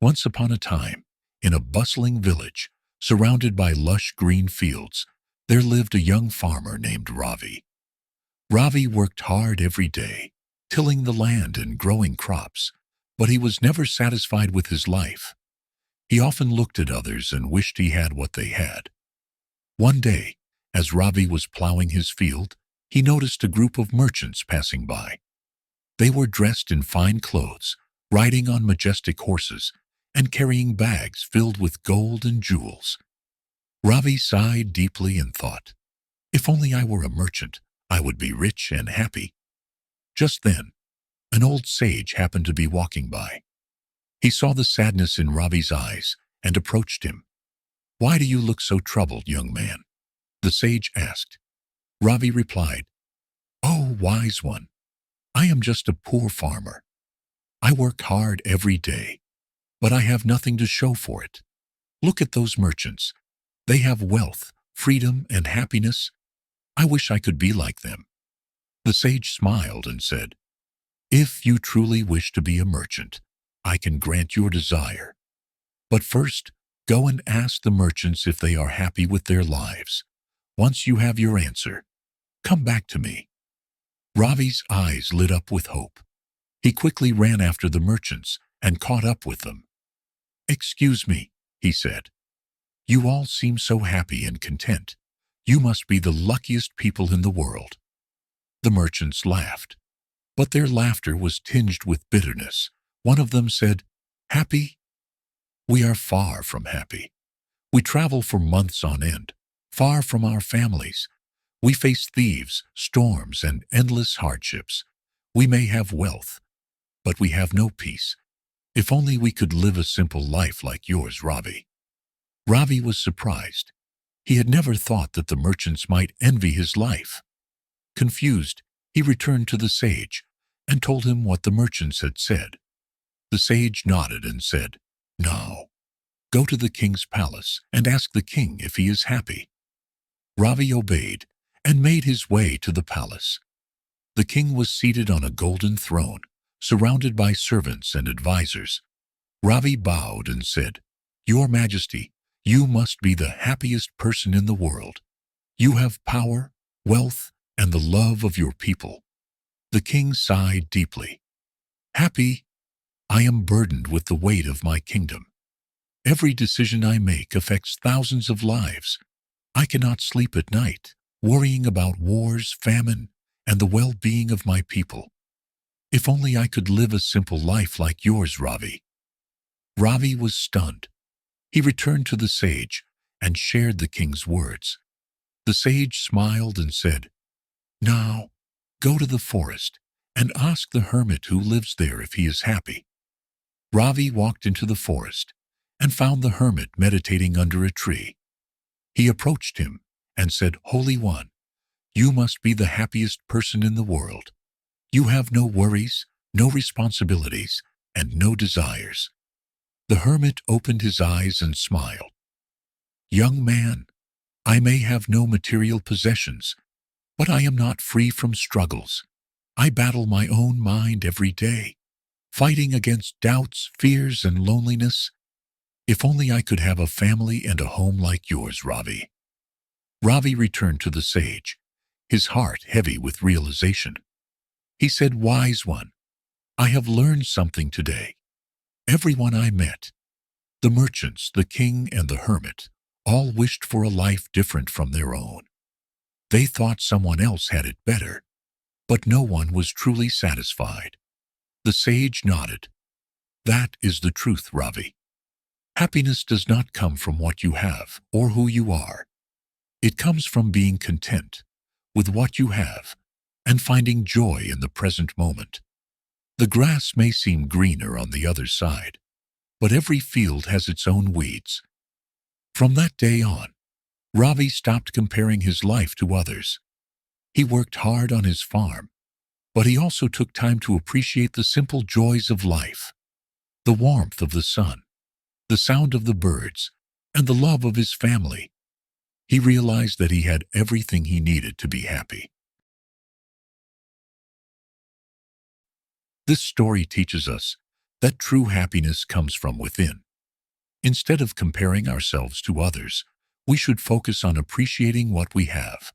Once upon a time, in a bustling village, surrounded by lush green fields, there lived a young farmer named Ravi. Ravi worked hard every day, tilling the land and growing crops, but he was never satisfied with his life. He often looked at others and wished he had what they had. One day, as Ravi was plowing his field, he noticed a group of merchants passing by. They were dressed in fine clothes, riding on majestic horses, and carrying bags filled with gold and jewels. Ravi sighed deeply and thought, "If only I were a merchant, I would be rich and happy." Just then, an old sage happened to be walking by. He saw the sadness in Ravi's eyes and approached him. "Why do you look so troubled, young man?" the sage asked. Ravi replied, "Oh, wise one, I am just a poor farmer. I work hard every day, but I have nothing to show for it. Look at those merchants. They have wealth, freedom, and happiness. I wish I could be like them." The sage smiled and said, "If you truly wish to be a merchant, I can grant your desire. But first, go and ask the merchants if they are happy with their lives. Once you have your answer, come back to me." Ravi's eyes lit up with hope. He quickly ran after the merchants and caught up with them. "Excuse me," he said. "You all seem so happy and content. You must be the luckiest people in the world." The merchants laughed, but their laughter was tinged with bitterness. One of them said, "Happy? We are far from happy. We travel for months on end, far from our families. We face thieves, storms, and endless hardships. We may have wealth, but we have no peace. If only we could live a simple life like yours, Ravi." Ravi was surprised. He had never thought that the merchants might envy his life. Confused, he returned to the sage and told him what the merchants had said. The sage nodded and said, "Now, go to the king's palace and ask the king if he is happy." Ravi obeyed and made his way to the palace. The king was seated on a golden throne, surrounded by servants and advisors. Ravi bowed and said, "Your Majesty, you must be the happiest person in the world. You have power, wealth, and the love of your people." The king sighed deeply. "Happy? I am burdened with the weight of my kingdom. Every decision I make affects thousands of lives. I cannot sleep at night, worrying about wars, famine, and the well-being of my people. If only I could live a simple life like yours, Ravi." Ravi was stunned. He returned to the sage and shared the king's words. The sage smiled and said, "Now, go to the forest and ask the hermit who lives there if he is happy." Ravi walked into the forest and found the hermit meditating under a tree. He approached him and said, "Holy One, you must be the happiest person in the world. You have no worries, no responsibilities, and no desires." The hermit opened his eyes and smiled. "Young man, I may have no material possessions, but I am not free from struggles. I battle my own mind every day, fighting against doubts, fears, and loneliness. If only I could have a family and a home like yours, Ravi." Ravi returned to the sage, his heart heavy with realization. He said, "Wise one, I have learned something today. Everyone I met, the merchants, the king, and the hermit, all wished for a life different from their own. They thought someone else had it better, but no one was truly satisfied." The sage nodded. "That is the truth, Ravi. Happiness does not come from what you have or who you are. It comes from being content with what you have and finding joy in the present moment. The grass may seem greener on the other side, but every field has its own weeds." From that day on, Ravi stopped comparing his life to others. He worked hard on his farm, but he also took time to appreciate the simple joys of life: the warmth of the sun, the sound of the birds, and the love of his family. He realized that he had everything he needed to be happy. This story teaches us that true happiness comes from within. Instead of comparing ourselves to others, we should focus on appreciating what we have.